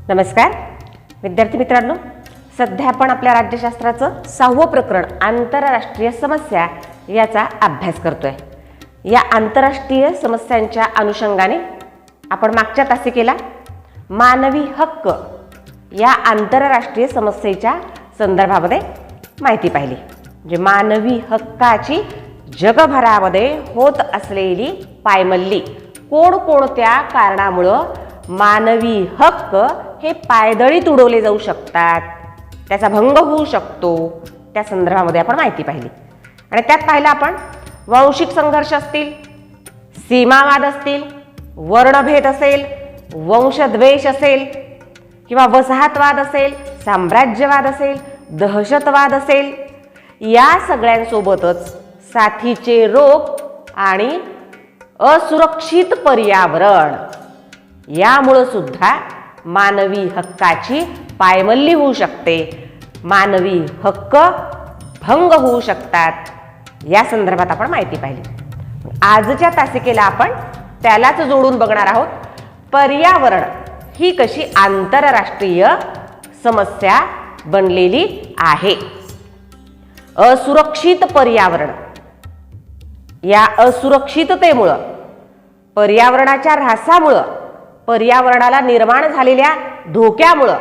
नमस्कार विद्यार्थी मित्रांनो, सध्या आपण आपल्या राज्यशास्त्राचं 6वं प्रकरण आंतरराष्ट्रीय समस्या याचा अभ्यास करतोय। या आंतरराष्ट्रीय समस्यांच्या अनुषंगाने आपण मागच्या तासिकेला मानवी हक्क या आंतरराष्ट्रीय समस्येच्या संदर्भामध्ये माहिती पाहिली। म्हणजे मानवी हक्काची जगभरामध्ये होत असलेली पायमल्ली, कोणकोणत्या कारणामुळे मानवी हक्क हे पायदळी तुडवले जाऊ शकतात, त्याचा भंग होऊ शकतो, त्या संदर्भामध्ये आपण माहिती पाहिली। आणि त्यात पाहिलं आपण वांशिक संघर्ष असतील, सीमावाद असतील, वर्णभेद असेल, वंशद्वेष असेल किंवा वसाहतवाद असेल, साम्राज्यवाद असेल, दहशतवाद असेल, या सगळ्यांसोबतच साथीचे रोग आणि असुरक्षित पर्यावरण यामुळे सुद्धा मानवी हक्काची पायमल्ली होऊ शकते, मानवी हक्क भंग होऊ शकतात। या संदर्भात आपण माहिती पाहिली। आजच्या तासिकेला आपण त्यालाच जोडून बघणार आहोत, पर्यावरण ही कशी आंतरराष्ट्रीय समस्या बनलेली आहे। असुरक्षित पर्यावरण, या असुरक्षिततेमुळे, पर्यावरणाच्या ऱ्हासामुळे, पर्यावरणाला निर्माण झालेल्या धोक्यामुळे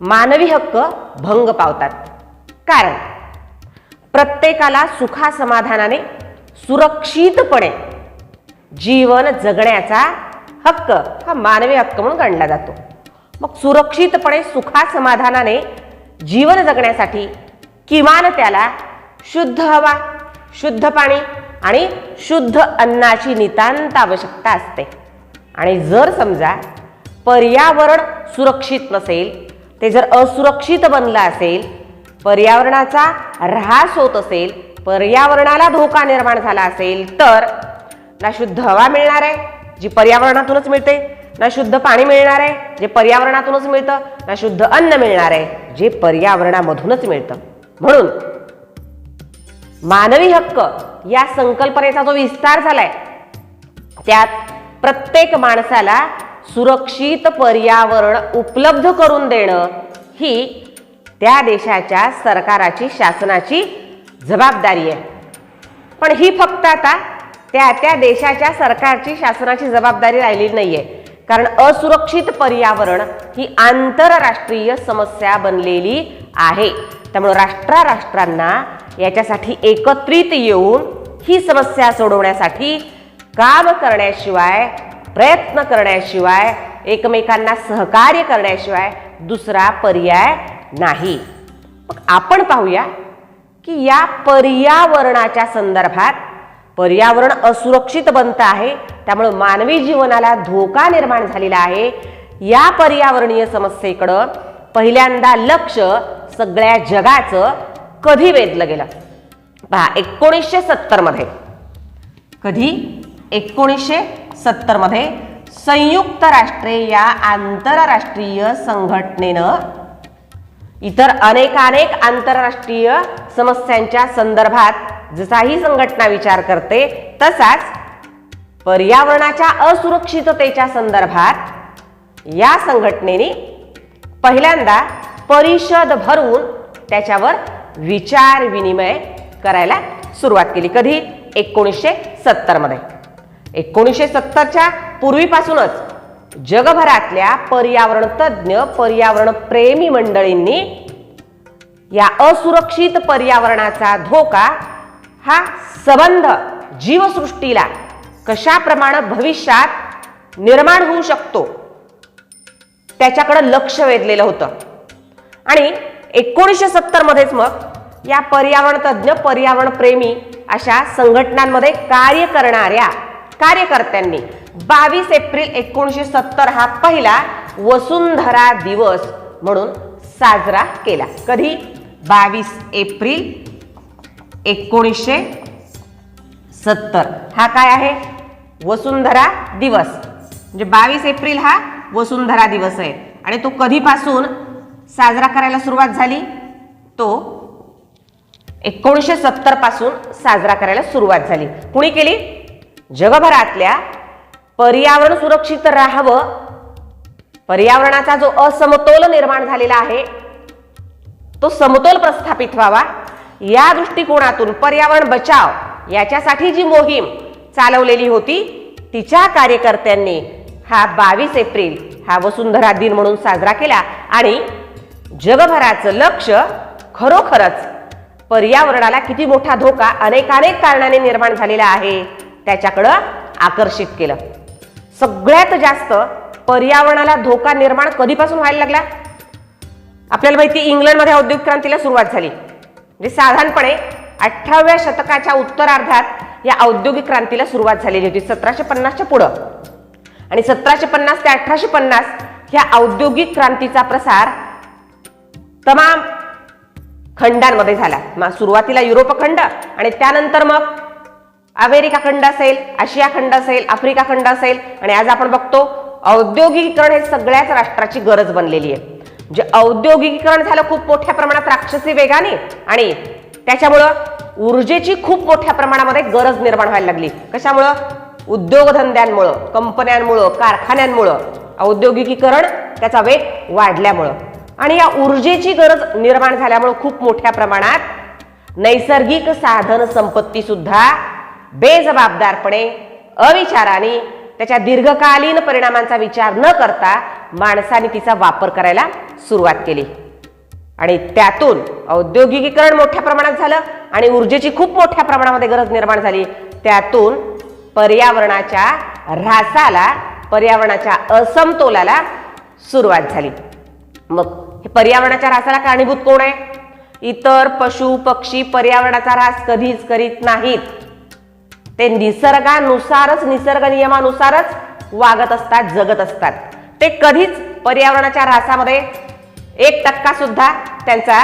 मानवी हक्क भंग पावतात। कारण प्रत्येकाला सुखासमाधानाने सुरक्षितपणे जीवन जगण्याचा हक्क हा मानवी हक्क म्हणून गणला जातो। मग सुरक्षितपणे सुखासमाधानाने जीवन जगण्यासाठी किमान त्याला शुद्ध हवा, शुद्ध पाणी आणि शुद्ध अन्नाची नितांत आवश्यकता असते। आणि जर समजा पर्यावरण सुरक्षित नसेल, ते जर असुरक्षित बनलं असेल, पर्यावरणाचा ऱ्हास होत असेल, पर्यावरणाला धोका निर्माण झाला असेल, तर ना शुद्ध हवा मिळणार आहे जी पर्यावरणातूनच मिळते, ना शुद्ध पाणी मिळणार आहे जे पर्यावरणातूनच मिळतं, ना शुद्ध अन्न मिळणार आहे जे पर्यावरणामधूनच मिळतं। म्हणून मानवी हक्क या संकल्पनेचा जो विस्तार झालाय, त्यात प्रत्येक माणसाला सुरक्षित पर्यावरण उपलब्ध करून देणं ही त्या देशाच्या सरकाराची, शासनाची जबाबदारी आहे। पण ही फक्त आता त्या देशाच्या सरकारची, शासनाची जबाबदारी राहिलेली नाहीये, कारण असुरक्षित पर्यावरण ही आंतरराष्ट्रीय समस्या बनलेली आहे। त्यामुळे राष्ट्रांना याच्यासाठी एकत्रित येऊन ही समस्या सोडवण्यासाठी काम करण्याशिवाय, प्रयत्न करण्याशिवाय, एकमेकांना सहकार्य करण्याशिवाय दुसरा पर्याय नाही। मग आपण पाहूया की या पर्यावरणाच्या संदर्भात, पर्यावरण असुरक्षित बनत आहे, त्यामुळे मानवी जीवनाला धोका निर्माण झालेला आहे। या पर्यावरणीय समस्येकडं पहिल्यांदा लक्ष सगळ्या जगाचं कधी वेधलं गेलं? पहा, 1970 मध्ये, कधी 1970 मध्ये संयुक्त राष्ट्रे या आंतरराष्ट्रीय संघटनेनं इतर अनेक आंतरराष्ट्रीय समस्यांच्या संदर्भात जसाही संघटना विचार करते, तसाच पर्यावरणाच्या असुरक्षिततेच्या संदर्भात या संघटनेने पहिल्यांदा परिषद भरून त्याच्यावर विचार विनिमय करायला सुरुवात केली। कधी? 1970 मध्ये। 1970च्या पूर्वीपासूनच जगभरातल्या पर्यावरण तज्ञ, पर्यावरण प्रेमी मंडळींनी या असुरक्षित पर्यावरणाचा धोका हा संबंध जीवसृष्टीला कशाप्रमाणे भविष्यात निर्माण होऊ शकतो त्याच्याकडे लक्ष वेधलेलं होतं। आणि 1970 मध्येच मग या पर्यावरण तज्ञ, पर्यावरण प्रेमी अशा संघटनांमध्ये कार्य करणाऱ्या कार्यकर्त्यांनी 22 एप्रिल 1970 हा पहिला वसुंधरा दिवस म्हणून साजरा केला। कधी? 22 एप्रिल 1970 हा काय आहे? वसुंधरा दिवस। म्हणजे 22 एप्रिल हा वसुंधरा दिवस आहे। आणि तो कधीपासून साजरा करायला सुरुवात झाली? तो 1970 पासून साजरा करायला सुरुवात झाली। कुणी केली? जगभरातल्या पर्यावरण सुरक्षित राहावं पर्यावरणाचा जो असमतोल निर्माण झालेला आहे तो समतोल प्रस्थापित व्हावा या दृष्टिकोनातून पर्यावरण बचाव याच्यासाठी जी मोहीम चालवलेली होती तिच्या कार्यकर्त्यांनी हा 22 एप्रिल हा वसुंधरा दिन म्हणून साजरा केला आणि जगभराचं लक्ष खरोखरच पर्यावरणाला किती मोठा धोका अनेक कारणाने निर्माण झालेला आहे त्याच्याकडं आकर्षित केलं. सगळ्यात जास्त पर्यावरणाला धोका निर्माण कधीपासून व्हायला लागला? आपल्याला माहिती इंग्लंडमध्ये औद्योगिक क्रांतीला सुरुवात झाली. म्हणजे साधारणपणे 18व्या शतकाच्या उत्तरार्धात या औद्योगिक क्रांतीला सुरुवात झालेली होती 1750च्या पुढं. आणि 1750 ते 1850 ह्या औद्योगिक क्रांतीचा प्रसार तमाम खंडांमध्ये झाला. सुरुवातीला युरोप खंड आणि त्यानंतर मग अमेरिका खंड असेल, आशिया खंड असेल, आफ्रिका खंड असेल आणि आज आपण बघतो औद्योगिकीकरण हे सगळ्याच राष्ट्राची गरज बनलेली आहे. जे औद्योगिकीकरण झालं खूप मोठ्या प्रमाणात राक्षसी वेगाने आणि त्याच्यामुळं ऊर्जेची खूप मोठ्या प्रमाणामध्ये गरज निर्माण व्हायला लागली. कशामुळं? उद्योगधंद्यांमुळं, कंपन्यांमुळं, कारखान्यांमुळं औद्योगिकीकरण त्याचा वेग वाढल्यामुळं आणि या ऊर्जेची गरज निर्माण झाल्यामुळं खूप मोठ्या प्रमाणात नैसर्गिक साधन संपत्ती सुद्धा बेजबाबदारपणे अविचाराने त्याच्या दीर्घकालीन परिणामांचा विचार न करता माणसाने तिचा वापर करायला सुरुवात केली आणि त्यातून औद्योगिकीकरण मोठ्या प्रमाणात झालं आणि ऊर्जेची खूप मोठ्या प्रमाणामध्ये गरज निर्माण झाली. त्यातून पर्यावरणाच्या ऱ्हासाला, पर्यावरणाच्या असमतोलाला सुरुवात झाली. मग हे पर्यावरणाच्या ऱ्हासाला कारणीभूत कोण आहे? इतर पशु पक्षी पर्यावरणाचा ऱ्हास कधीच करीत नाहीत. ते निसर्गानुसारच, निसर्ग नियमानुसारच वागत असतात, जगत असतात. ते कधीच पर्यावरणाच्या ऱ्हासामध्ये 1% सुद्धा त्यांचा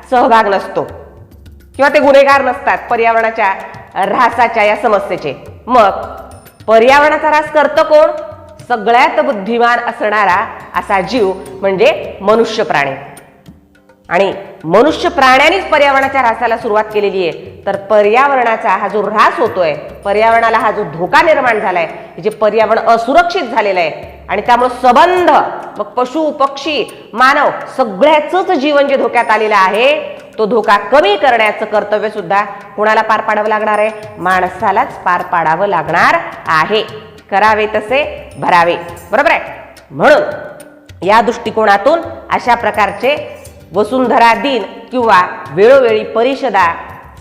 सहभाग नसतो किंवा ते गुन्हेगार नसतात पर्यावरणाच्या ऱ्हासाच्या या समस्येचे. मग पर्यावरणाचा ऱ्हास करतं कोण? सगळ्यात बुद्धिमान असणारा असा जीव म्हणजे मनुष्य प्राणी. आणि मनुष्य प्राण्यांनीच पर्यावरणाच्या ऱ्हासाला सुरुवात केलेली आहे. तर पर्यावरणाचा हा जो ऱ्हास होतोय, पर्यावरणाला हा जो धोका निर्माण झालाय, जे पर्यावरण असुरक्षित झालेलं आहे आणि त्यामुळे संबंध मग पशु पक्षी मानव सगळ्याच जीवन जे धोक्यात आलेलं आहे तो धोका कमी करण्याचं कर्तव्य सुद्धा कोणाला पार पाडावं लागणार आहे? माणसालाच पार पाडावं लागणार आहे. करावे तसे भरावे. बरोबर आहे. म्हणून या दृष्टिकोनातून अशा प्रकारचे वसुंधरा दिन किंवा वेळोवेळी परिषदा,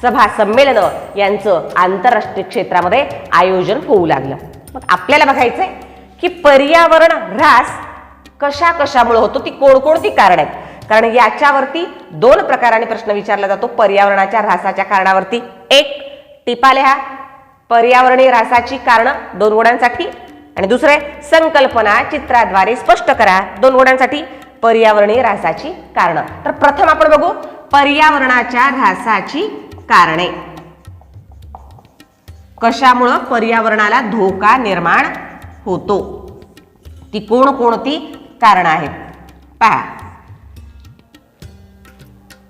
सभा, संमेलन यांचं आंतरराष्ट्रीय क्षेत्रामध्ये आयोजन होऊ लागलं. मग आपल्याला बघायचंय की पर्यावरण ऱ्हास कशामुळे होतो, ती कोणकोणती कारण आहेत. कारण याच्यावरती 2 प्रकाराने प्रश्न विचारला जातो पर्यावरणाच्या ऱ्हासाच्या कारणावरती. एक टिपा लिहा, पर्यावरणीय ऱ्हासाची कारणं 2 गुणांसाठी आणि दुसरे संकल्पना चित्राद्वारे स्पष्ट करा 2 गुणांसाठी पर्यावरणीय ऱ्हासाची कारणं. तर प्रथम आपण बघू पर्यावरणाच्या ऱ्हासाची कारणे. कशामुळे पर्यावरणाला धोका निर्माण होतो, ती कोणकोणती कारणं आहेत पहा.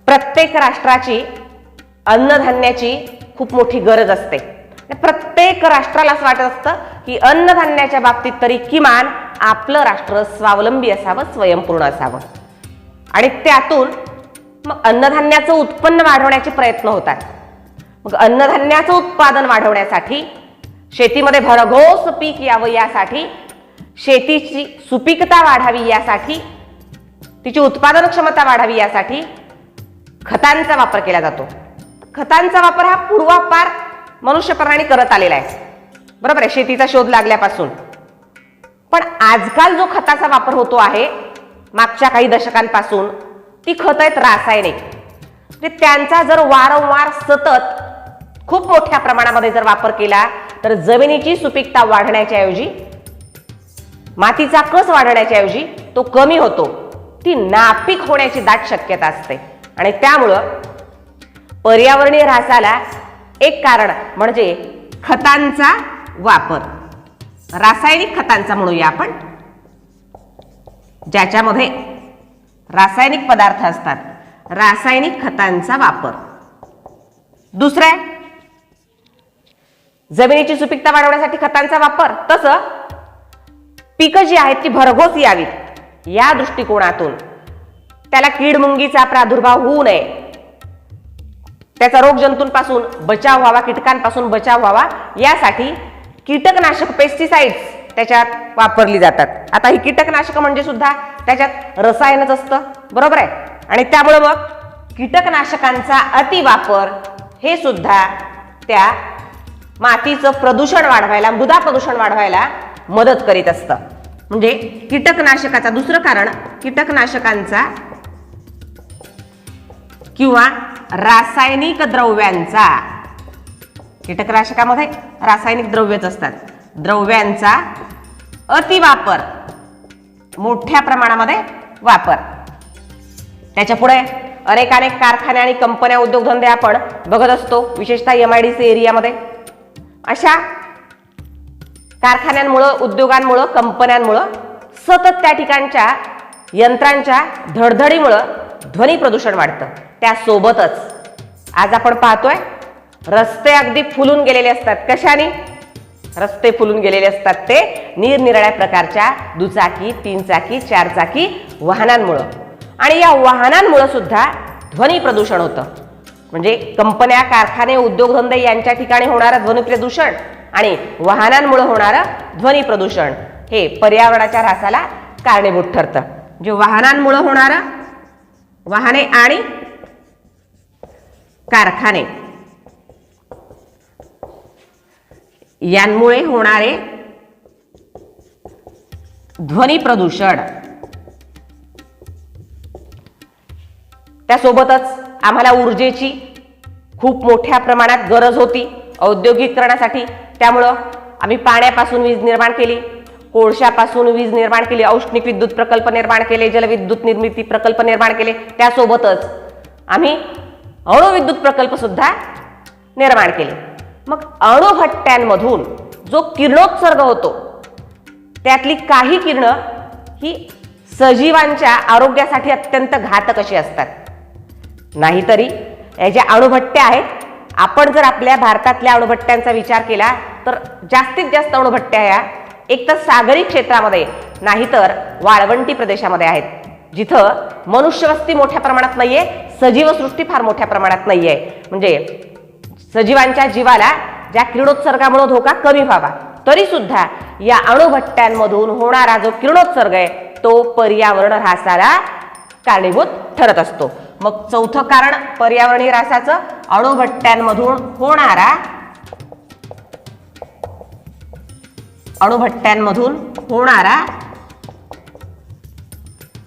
प्रत्येक राष्ट्राची अन्नधान्याची खूप मोठी गरज असते. प्रत्येक राष्ट्राला असं वाटत असतं की अन्नधान्याच्या बाबतीत तरी किमान आपलं राष्ट्र स्वावलंबी असावं, स्वयंपूर्ण असावं. आणि त्यातून मग अन्नधान्याचं उत्पन्न वाढवण्याचे प्रयत्न होतात. मग अन्नधान्याचं उत्पादन वाढवण्यासाठी, शेतीमध्ये भरघोस पीक यावं यासाठी, शेतीची सुपीकता वाढावी यासाठी, तिची उत्पादन क्षमता वाढावी यासाठी खतांचा वापर केला जातो. खतांचा वापर हा पूर्वापार मनुष्य प्राणी करत आलेला आहे. बरोबर आहे, शेतीचा शोध लागल्यापासून. पण आजकाल जो खताचा वापर होतो आहे मागच्या काही दशकांपासून, ती खत आहेत रासायनिक. म्हणजे त्यांचा जर वारंवार सतत खूप मोठ्या प्रमाणामध्ये जर वापर केला तर जमिनीची सुपीकता वाढण्याच्या ऐवजी, मातीचा कस वाढण्याच्या ऐवजी तो कमी होतो. ती नापीक होण्याची दाट शक्यता असते. आणि त्यामुळं पर्यावरणीय ऱ्हासाला एक कारण म्हणजे खतांचा वापर, रासायनिक खतांचा म्हणूया आपण, ज्याच्यामध्ये रासायनिक पदार्थ असतात, रासायनिक खतांचा वापर. दुसरा जमिनीची सुपीकता वाढवण्यासाठी खतांचा वापर. तसं पिकं जी आहेत ती भरघोस यावीत या दृष्टिकोनातून त्याला कीड मुंगीचा प्रादुर्भाव होऊ नये, त्याचा रोगजंतूंपासून बचाव व्हावा, कीटकांपासून बचाव व्हावा, यासाठी कीटकनाशक पेस्टिसाइड्स त्याच्यात वापरली जातात. आता ही कीटकनाशक म्हणजे सुद्धा त्याच्यात रसायनच असतं, बरोबर आहे. आणि त्यामुळे मग कीटकनाशकांचा अतिवापर हे सुद्धा त्या मातीचं प्रदूषण वाढवायला, मृदा प्रदूषण वाढवायला मदत करीत असतं. म्हणजे कीटकनाशकाचा दुसरं कारण कीटकनाशकांचा किंवा रासायनिक द्रव्यांचा, कीटकनाशकामध्ये रासायनिक द्रव्यच असतात, द्रव्यांचा अतिवापर, मोठ्या प्रमाणामध्ये वापर. त्याच्या पुढे अनेक कारखाने आणि कंपन्या, उद्योगधंदे आपण बघत असतो, विशेषतः MIDC एरियामध्ये. अशा कारखान्यांमुळं, उद्योगांमुळं, कंपन्यांमुळं सतत त्या ठिकाणच्या यंत्रांच्या धडधडीमुळं ध्वनी प्रदूषण वाढतं. त्यासोबतच आज आपण पाहतोय रस्ते अगदी फुलून गेलेले असतात. कशाने रस्ते फुलून गेलेले असतात? ते निरनिराळ्या प्रकारच्या दुचाकी, 3 चाकी, 4 चाकी वाहनांमुळं. आणि या वाहनांमुळं सुद्धा ध्वनी प्रदूषण होतं. म्हणजे कंपन्या, कारखाने, उद्योगधंदे यांच्या ठिकाणी होणारं ध्वनी प्रदूषण आणि वाहनांमुळे होणारं ध्वनी प्रदूषण हे पर्यावरणाच्या ऱ्हासाला कारणीभूत ठरतं. जे वाहनांमुळे होणारं, वाहने आणि कारखाने यांमुळे होणारे ध्वनी प्रदूषण, त्यासोबतच आम्हाला ऊर्जेची खूप मोठ्या प्रमाणात गरज होती औद्योगिकरणासाठी. त्यामुळं आम्ही पाण्यापासून वीज निर्माण केली, कोळशापासून वीज निर्माण केली, औष्णिक विद्युत प्रकल्प निर्माण केले, जलविद्युत निर्मिती प्रकल्प निर्माण केले. त्यासोबतच आम्ही अणुविद्युत प्रकल्प सुद्धा निर्माण केले. मग अणुभट्ट्यांमधून जो किरणोत्सर्ग होतो त्यातली काही किरणं ही सजीवांच्या आरोग्यासाठी अत्यंत घातक अशी असतात. नाहीतरी या ज्या अणुभट्ट्या आहेत, आपण जर आपल्या भारतातल्या अणुभट्ट्यांचा विचार केला तर जास्तीत जास्त अणुभट्ट्या ह्या एकतर सागरी क्षेत्रामध्ये नाहीतर वाळवंटी प्रदेशामध्ये आहेत, जिथं मनुष्यवस्ती मोठ्या प्रमाणात नाहीये, सजीवसृष्टी फार मोठ्या प्रमाणात नाहीये. म्हणजे सजीवांच्या जीवाला ज्या किरणोत्सर्गामुळे धोका कमी व्हावा, तरी सुद्धा या अणुभट्ट्यांमधून होणारा जो किरणोत्सर्ग आहे तो पर्यावरण ऱ्हासाला कारणीभूत ठरत असतो. मग चौथं कारण पर्यावरणीय ऱ्हासाचं, अणुभट्ट्यांमधून होणारा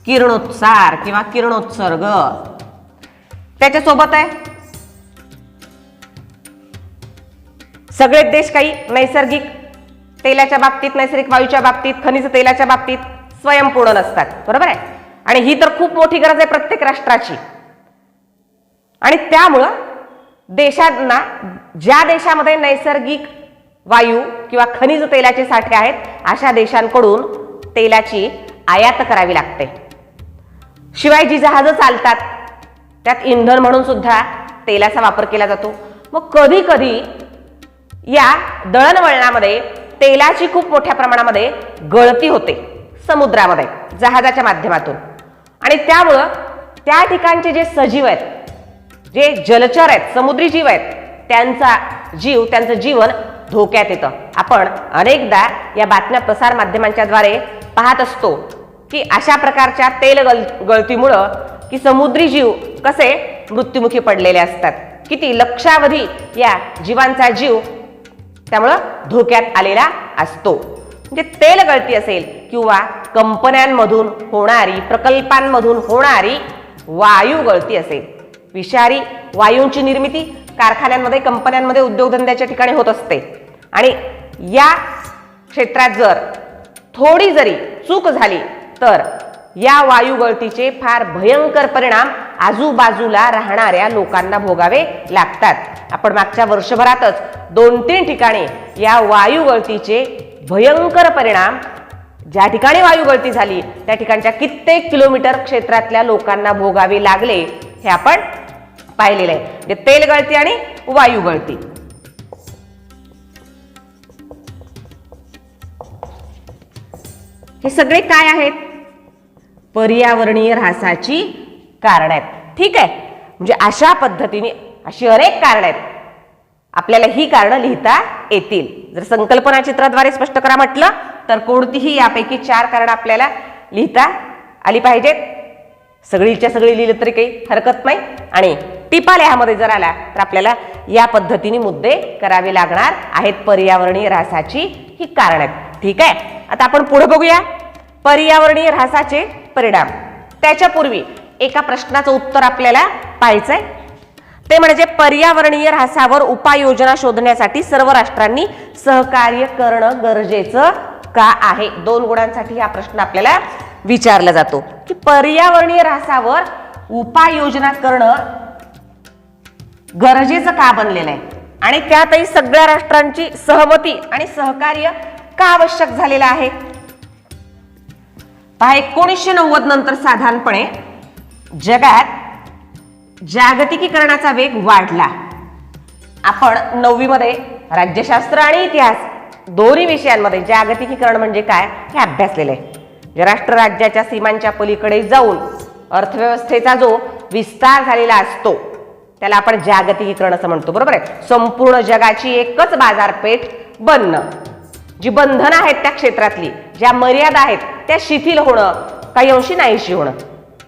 किरणोत्सार किंवा किरणोत्सर्ग. त्याच्यासोबत आहे सगळेच देश काही नैसर्गिक तेलाच्या बाबतीत, नैसर्गिक वायूच्या बाबतीत, खनिज तेलाच्या बाबतीत स्वयंपूर्ण नसतात, बरोबर आहे. आणि ही तर खूप मोठी गरज आहे प्रत्येक राष्ट्राची. आणि त्यामुळं देशांना, ज्या देशामध्ये नैसर्गिक वायू किंवा खनिज तेलाचे साठे आहेत, अशा देशांकडून तेलाची आयात करावी लागते. शिवाय जी जहाजं चालतात त्यात इंधन म्हणून सुद्धा तेलाचा वापर केला जातो. मग कधी कधी या दळणवळणामध्ये तेलाची खूप मोठ्या प्रमाणामध्ये गळती होते समुद्रामध्ये जहाजाच्या माध्यमातून. आणि त्यामुळं त्या ठिकाणचे जे सजीव आहेत, जे जलचर आहेत, समुद्री जीव आहेत, त्यांचं जीवन धोक्यात येतं. आपण अनेकदा या बातम्या प्रसार माध्यमांच्या द्वारे पाहत असतो की अशा प्रकारच्या तेल गळतीमुळं की समुद्री जीव कसे मृत्युमुखी पडलेले असतात. किती लक्षावधी या जीवांचा जीव त्यामुळं धोक्यात आलेला असतो. म्हणजे तेल गळती असेल किंवा कंपन्यांमधून होणारी, प्रकल्पांमधून होणारी वायू गळती असेल, विषारी वायूंची निर्मिती कारखान्यांमध्ये, कंपन्यांमध्ये, उद्योगधंद्याच्या ठिकाणी होत असते. आणि या क्षेत्रात जर थोडी जरी चूक झाली तर या वायू गळतीचे फार भयंकर परिणाम आजूबाजूला राहणाऱ्या लोकांना भोगावे लागतात. आपण मागच्या वर्षभरातच 2-3 ठिकाणी या वायू गळतीचे भयंकर परिणाम, ज्या ठिकाणी वायू गळती झाली त्या ठिकाणच्या कित्येक किलोमीटर क्षेत्रातल्या लोकांना भोगावे लागले, हे आपण पाहिलेलं आहे. म्हणजे तेल गळती आणि वायू गळती. हे सगळे काय आहेत? पर्यावरणीय ऱ्हासाची कारण आहेत. ठीक आहे, म्हणजे अशा पद्धतीने अशी अनेक कारण आहेत. आपल्याला ही कारणं लिहिता येतील. जर संकल्पना चित्राद्वारे स्पष्ट करा म्हटलं तर कोणतीही यापैकी 4 कारणं आपल्याला लिहिता आली पाहिजेत. सगळीच्या सगळी लिहिली तरी काही हरकत नाही. आणि टिपा लिहामध्ये जर आला तर आपल्याला या पद्धतीने मुद्दे करावे लागणार आहेत. पर्यावरणीय ऱ्हासाची ही कारण आहेत. ठीक आहे, आता आपण पुढे बघूया पर्यावरणीय ऱ्हासाचे परिणाम. त्याच्यापूर्वी एका प्रश्नाचं उत्तर आपल्याला पाहायचंय. ते म्हणजे पर्यावरणीय ऱ्हासावर उपाययोजना शोधण्यासाठी सर्व राष्ट्रांनी सहकार्य करणं गरजेचं का आहे. 2 गुणांसाठी हा प्रश्न आपल्याला विचारला जातो की पर्यावरणीय ऱ्हासावर उपाययोजना करणं गरजेचं का बनलेलं आहे आणि त्यातही सगळ्या राष्ट्रांची सहमती आणि सहकार्य का आवश्यक झालेलं आहे. पहा, 1990 नंतर साधारणपणे जगात जागतिकीकरणाचा वेग वाढला. आपण 9वी मध्ये राज्यशास्त्र आणि इतिहास दोन्ही विषयांमध्ये जागतिकीकरण म्हणजे काय हे अभ्यासलेलं आहे. राष्ट्र राज्याच्या सीमांच्या पलीकडे जाऊन अर्थव्यवस्थेचा जो विस्तार झालेला असतो त्याला आपण जागतिकीकरण असं म्हणतो. बरोबर आहे. संपूर्ण जगाची एकच बाजारपेठ बनणं, जी बंधनं आहेत त्या क्षेत्रातली, ज्या मर्यादा आहेत त्या शिथिल होणं, काही अंशी नाहीशी होणं.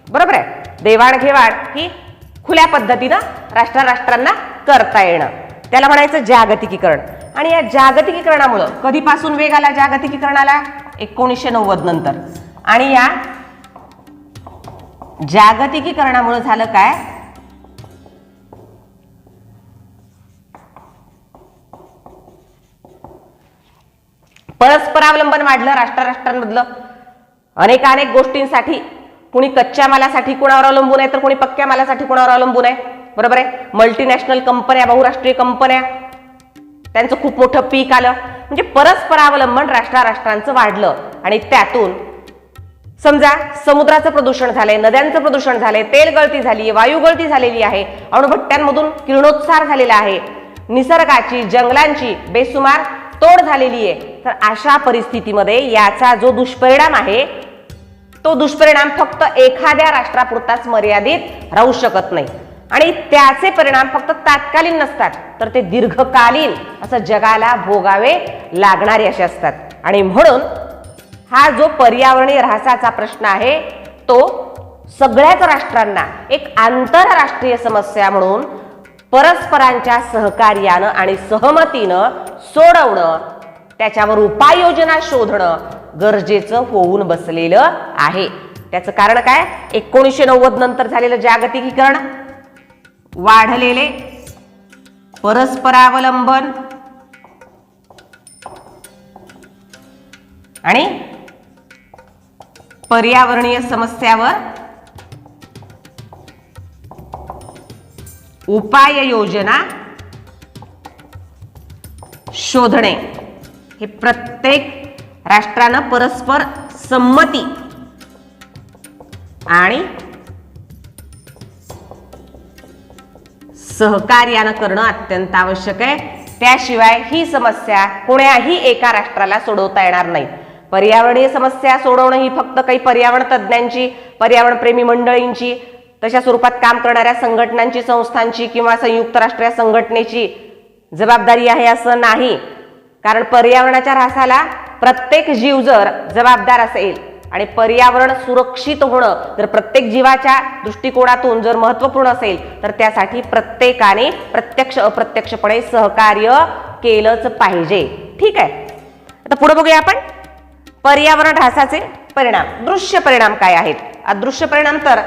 बरोबर आहे. देवाणघेवाण ही खुल्या पद्धतीनं राष्ट्रांना करता येणं, त्याला म्हणायचं जागतिकीकरण. आणि या जागतिकीकरणामुळं कधीपासून वेग आला जागतिकीकरणाला? 1990 नंतर. आणि या जागतिकीकरणामुळे झालं काय, परस्परावलंबन वाढलं राष्ट्रांमधलं. अनेक गोष्टींसाठी कुणी कच्च्या मालासाठी कोणावर अवलंबून आहे तर कोणी पक्क्या मालासाठी कोणावर अवलंबून आहे. बरोबर आहे. मल्टीनॅशनल कंपन्या, बहुराष्ट्रीय कंपन्या, त्यांचं खूप मोठं पीक आलं. म्हणजे परस्परावलंबन राष्ट्रांचं वाढलं. आणि त्यातून समजा समुद्राचं प्रदूषण झालंय, नद्यांचं प्रदूषण झालंय, तेल गळती झाली, वायू गळती झालेली आहे, अणुभट्ट्यांमधून किरणोत्सार झालेला आहे, निसर्गाची जंगलांची बेसुमार तोड झालेली आहे. तर अशा परिस्थितीमध्ये याचा जो दुष्परिणाम आहे तो दुष्परिणाम फक्त एखाद्या राष्ट्रापुरताच मर्यादित राहू शकत नाही. आणि त्याचे परिणाम फक्त तात्कालीन नसतात तर ते दीर्घकालीन असं जगाला भोगावे लागणारे असे असतात. आणि म्हणून हा जो पर्यावरणीय ऱ्हासाचा प्रश्न आहे तो सगळ्याच राष्ट्रांना एक आंतरराष्ट्रीय समस्या म्हणून परस्परांच्या सहकार्यानं आणि सहमतीनं सोडवणं, त्याच्यावर उपाययोजना शोधणं गरजेचं होऊन बसलेलं आहे. त्याचं कारण काय? 1990 नंतर झालेलं जागतिकीकरण, वाढलेले परस्परावलंबन आणि पर्यावरणीय समस्यावर उपाययोजना शोधणे. हे प्रत्येक राष्ट्रानं परस्पर संमती आणि सहकार्यानं करणं अत्यंत आवश्यक आहे. त्याशिवाय ही समस्या कोण्याही एका राष्ट्राला सोडवता येणार नाही. पर्यावरणीय समस्या सोडवणं ही फक्त काही पर्यावरण तज्ज्ञांची, पर्यावरणप्रेमी मंडळींची, तशा स्वरूपात काम करणाऱ्या संघटनांची, संस्थांची किंवा संयुक्त राष्ट्र या संघटनेची जबाबदारी आहे असं नाही. कारण पर्यावरणाच्या ऱ्हासाला प्रत्येक जीव जर जबाबदार असेल आणि पर्यावरण सुरक्षित होणं जर प्रत्येक जीवाच्या दृष्टिकोनातून जर महत्त्वपूर्ण असेल तर त्यासाठी प्रत्येकाने प्रत्यक्ष अप्रत्यक्षपणे सहकार्य केलंच पाहिजे. ठीक आहे. आता पुढे बघूया आपण पर्यावरण ऱ्हासाचे परिणाम. दृश्य परिणाम काय आहेत? अदृश्य परिणाम तर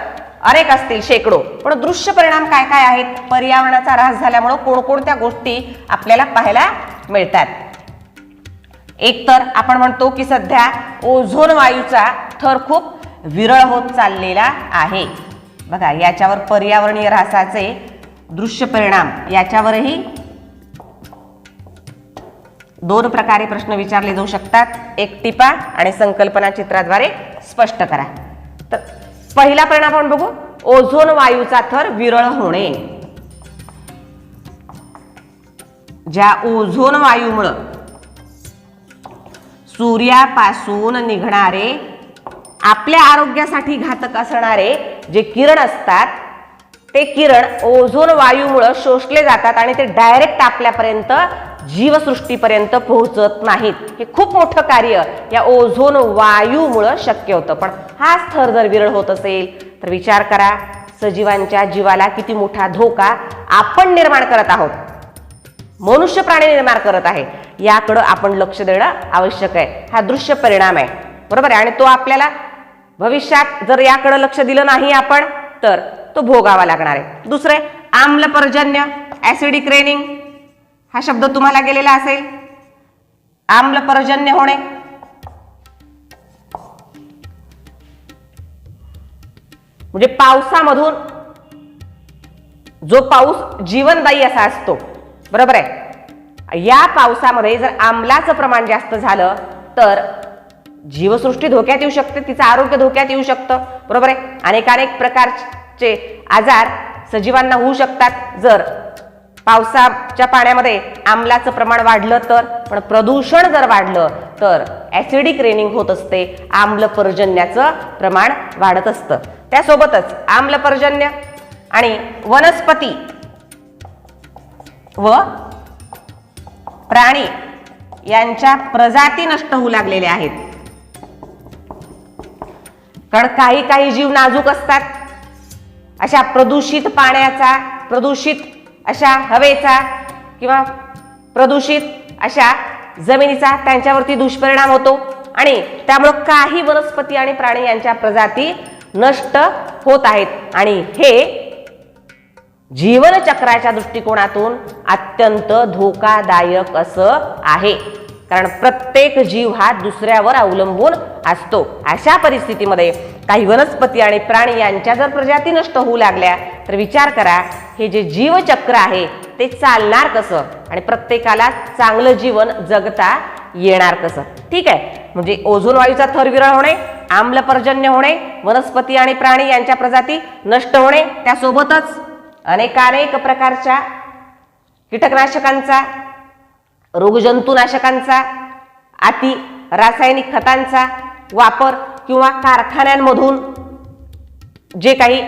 अनेक असतील, शेकडो, पण दृश्य परिणाम काय काय आहेत? पर्यावरणाचा ऱ्हास झाल्यामुळे कोणकोणत्या गोष्टी आपल्याला पाहायला मिळतात? एक तर आपण म्हणतो की सध्या ओझोन वायूचा थर खूप विरळ होत चाललेला आहे. बघा, याच्यावर पर्यावरणीय ऱ्हासाचे दृश्य परिणाम याच्यावरही 2 प्रकारे प्रश्न विचारले जाऊ शकतात. एक टिपा आणि संकल्पना चित्राद्वारे स्पष्ट करा. तर पहिला परिणाम आपण बघू, ओझोन वायूचा थर विरळ होणे. ज्या ओझोन वायूमुळे सूर्यापासून निघणारे आपल्या आरोग्यासाठी घातक असणारे जे किरण असतात ते किरण ओझोन वायूमुळे शोषले जातात आणि ते डायरेक्ट आपल्यापर्यंत जीवसृष्टीपर्यंत पोहोचत नाहीत. हे खूप मोठं कार्य या ओझोन वायूमुळे शक्य होतं. पण हा स्तर जर विरळ होत असेल तर विचार करा, सजीवांच्या जीवाला किती मोठा धोका आपण निर्माण करत आहोत, मनुष्य प्राणी निर्माण करत आहे. याकडं आपण लक्ष देणं आवश्यक आहे. हा दृश्य परिणाम आहे, बरोबर आहे. आणि तो आपल्याला भविष्यात जर याकडे लक्ष दिलं नाही आपण तर तो भोगावा लागणार आहे. दुसरे, आम्लपर्जन्य, ऍसिडिक रेनिंग. हा शब्द तुम्हाला गेलेला असेल. आम्लपर्जन्य होणे म्हणजे पावसामधून जो पाऊस जीवनदायी असा असतो, बरोबर आहे. या पावसामध्ये जर आम्लाचं प्रमाण जास्त झालं तर जीवसृष्टी धोक्यात येऊ शकते, तिचं आरोग्य धोक्यात येऊ शकतं, बरोबर आहे. अनेक प्रकारचे आजार सजीवांना होऊ शकतात जर पावसाच्या पाण्यामध्ये आम्लाचं प्रमाण वाढलं तर. पण प्रदूषण जर वाढलं तर ऍसिडिक रेनिंग होत असते, आम्लपर्जन्याचं प्रमाण वाढत असतं. त्यासोबतच आम्लपर्जन्य आणि वनस्पती व प्राणी यांच्या प्रजाती नष्ट होऊ लागलेल्या आहेत. कारण काही जीव नाजूक असतात. अशा प्रदूषित पाण्याचा, प्रदूषित अशा हवेचा किंवा प्रदूषित अशा जमिनीचा त्यांच्यावरती दुष्परिणाम होतो आणि त्यामुळे काही वनस्पती आणि प्राणी यांच्या प्रजाती नष्ट होत आहेत. आणि हे जीवनचक्राच्या दृष्टिकोनातून अत्यंत धोकादायक असं आहे. कारण प्रत्येक जीव हा दुसऱ्यावर अवलंबून असतो. अशा परिस्थितीमध्ये काही वनस्पती आणि प्राणी यांच्या जर प्रजाती नष्ट होऊ लागल्या तर विचार करा, हे जे जीवचक्र आहे ते चालणार कसं आणि प्रत्येकाला चांगलं जीवन जगता येणार कसं. ठीक आहे. म्हणजे ओझोन वायूचा थर विरळ होणे, आम्लपर्जन्य होणे, वनस्पती आणि प्राणी यांच्या प्रजाती नष्ट होणे, त्यासोबतच अनेक प्रकारच्या कीटकनाशकांचा, रोगजंतुनाशकांचा, अति रासायनिक खतांचा वापर किंवा कारखान्यांमधून जे काही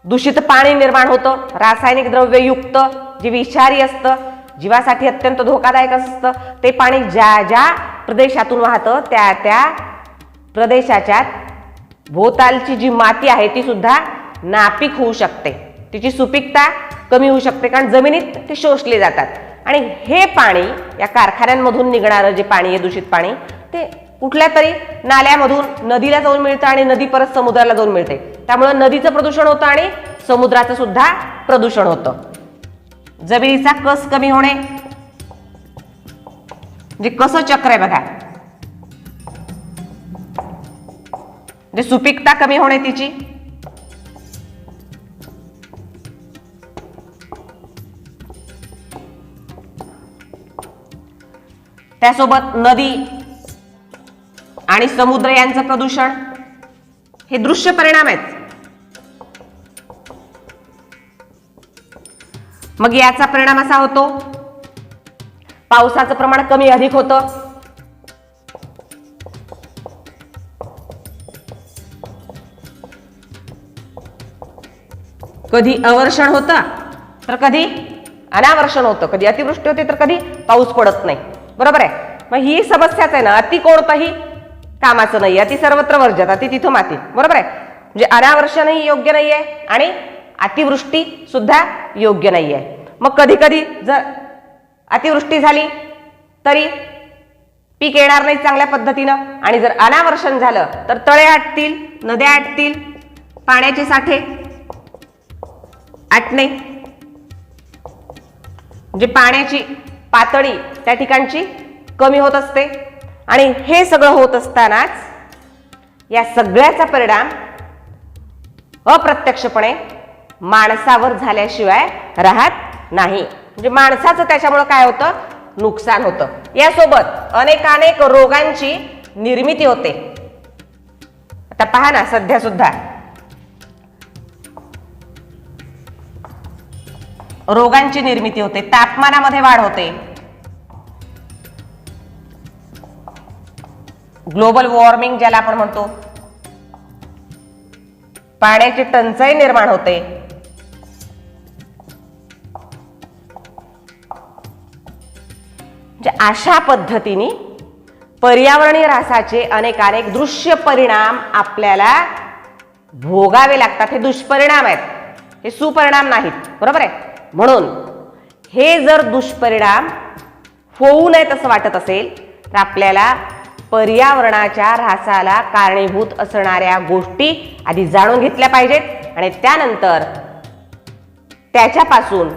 दूषित पाणी निर्माण होतं, रासायनिक द्रव्ययुक्त, जे विषारी असतं, जीवासाठी अत्यंत धोकादायक असतं, ते पाणी ज्या प्रदेशातून वाहतं त्या प्रदेशाच्या भोवतालची जी माती आहे ती सुद्धा नापीक होऊ शकते, तिची सुपीकता कमी होऊ शकते, कारण जमिनीत ते शोषले जातात. आणि हे पाणी, या कारखान्यांमधून निघणारं जे पाणी आहे, दूषित पाणी, ते कुठल्या तरी नाल्यामधून नदीला जाऊन मिळतं आणि नदी परत समुद्राला जाऊन मिळते. त्यामुळे नदीचं प्रदूषण होतं आणि समुद्राचं सुद्धा प्रदूषण होतं. जमिनीचा कस कमी होणे, म्हणजे कसं चक्र आहे बघा, म्हणजे सुपीकता कमी होणे तिची. त्यासोबत नदी आणि समुद्र यांचं प्रदूषण, हे दृश्य परिणाम आहेत. मग याचा परिणाम असा होतो, पावसाचं प्रमाण कमी अधिक होतं, कधी अवर्षण होतं तर कधी अनावर्षण होतं, कधी अतिवृष्टी होते तर कधी पाऊस पडत नाही, बरोबर आहे. मग ही समस्याच आहे ना, अति कोणताही कामाचं नाही, अति सर्वत्र वर्जत, अति तिथं माती, बरोबर आहे. म्हणजे अनावर्षणही योग्य नाहीये आणि अतिवृष्टी सुद्धा योग्य नाहीये. मग कधी कधी जर अतिवृष्टी झाली तरी पीक येणार नाही चांगल्या पद्धतीनं, आणि जर अनावर्षण झालं तर तळे आटतील, नद्या आटतील, पाण्याचे साठे आटणे, म्हणजे पाण्याची पातळी त्या ठिकाणची कमी होत असते. आणि हे सगळं होत असतानाच या सगळ्याचा परिणाम अप्रत्यक्षपणे माणसावर झाल्याशिवाय राहत नाही. म्हणजे माणसाचं त्याच्यामुळे काय होतं, नुकसान होतं. यासोबत अनेक रोगांची निर्मिती होते. आता पहा ना, सध्या सुद्धा रोगांची निर्मिती होते, तापमानामध्ये वाढ होते, ग्लोबल वॉर्मिंग ज्याला आपण म्हणतो, पाण्याची टंचाई निर्माण होते. म्हणजे अशा पद्धतीने पर्यावरणीय ऱ्हासाचे अनेक दृश्य परिणाम आपल्याला भोगावे लागतात. हे दुष्परिणाम आहेत, हे सुपरिणाम नाहीत. बरोबर आहे. म्हणून हे जर दुष्परिणाम होऊ नयेत असं वाटत असेल तर आपल्याला पर्यावरणाच्या ऱ्हासाला कारणीभूत असणाऱ्या गोष्टी आधी जाणून घेतल्या पाहिजेत आणि त्यानंतर त्याच्यापासून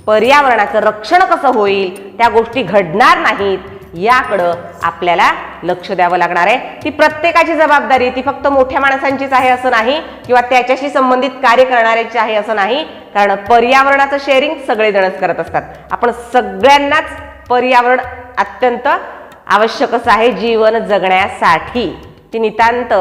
पर्यावरणाचं रक्षण कसं होईल, त्या गोष्टी घडणार नाहीत याकडं आपल्याला लक्ष द्यावं लागणार आहे. ती प्रत्येकाची जबाबदारी, ती फक्त मोठ्या माणसांचीच आहे असं नाही, किंवा त्याच्याशी संबंधित कार्य करणाऱ्याची आहे असं नाही. कारण पर्यावरणाचं शेअरिंग सगळेजणच करत असतात. आपण सगळ्यांनाच पर्यावरण अत्यंत आवश्यकच आहे जीवन जगण्यासाठी. ती नितांत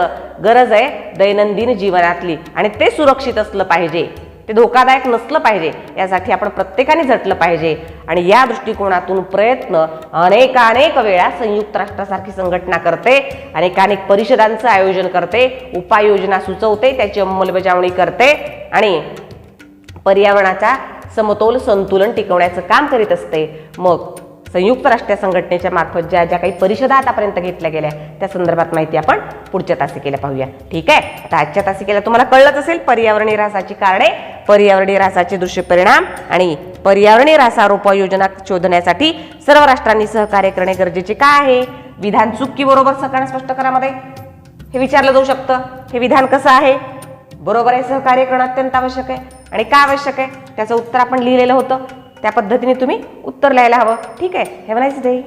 गरज आहे दैनंदिन जीवनातली आणि ते सुरक्षित असलं पाहिजे, ते धोकादायक नसलं पाहिजे. यासाठी आपण प्रत्येकाने झटलं पाहिजे. आणि या दृष्टिकोनातून प्रयत्न अनेक वेळा संयुक्त राष्ट्रासारखी संघटना करते, अनेक परिषदांचं आयोजन करते, उपाययोजना सुचवते, त्याची अंमलबजावणी करते आणि पर्यावरणाचा समतोल संतुलन टिकवण्याचं काम करीत असते. मग संयुक्त राष्ट्र संघटनेच्या मार्फत ज्या काही परिषदा आतापर्यंत घेतल्या गेल्या त्या संदर्भात माहिती आपण पुढच्या तासिकेला पाहूया. ठीक आहे. आता आजच्या तासिकेला तुम्हाला कळलंच असेल पर्यावरणीय ऱ्हासाची कारणे, पर्यावरणीय ऱ्हासाचे दृश्य परिणाम आणि पर्यावरणीय ऱ्हासावर उपाययोजना शोधण्यासाठी सर्व राष्ट्रांनी सहकार्य करणे गरजेचे का आहे. विधान चूक की बरोबर सकारात्मक स्पष्टीकरणामध्ये हे विचारलं जाऊ शकतं. हे विधान कसं आहे? बरोबर आहे, सहकार्य करणं अत्यंत आवश्यक आहे. आणि का आवश्यक आहे त्याचं उत्तर आपण लिहिलेलं होतं. त्या पद्धतीने तुम्ही उत्तर लिहायला हवं. ठीक आहे. Have a nice day.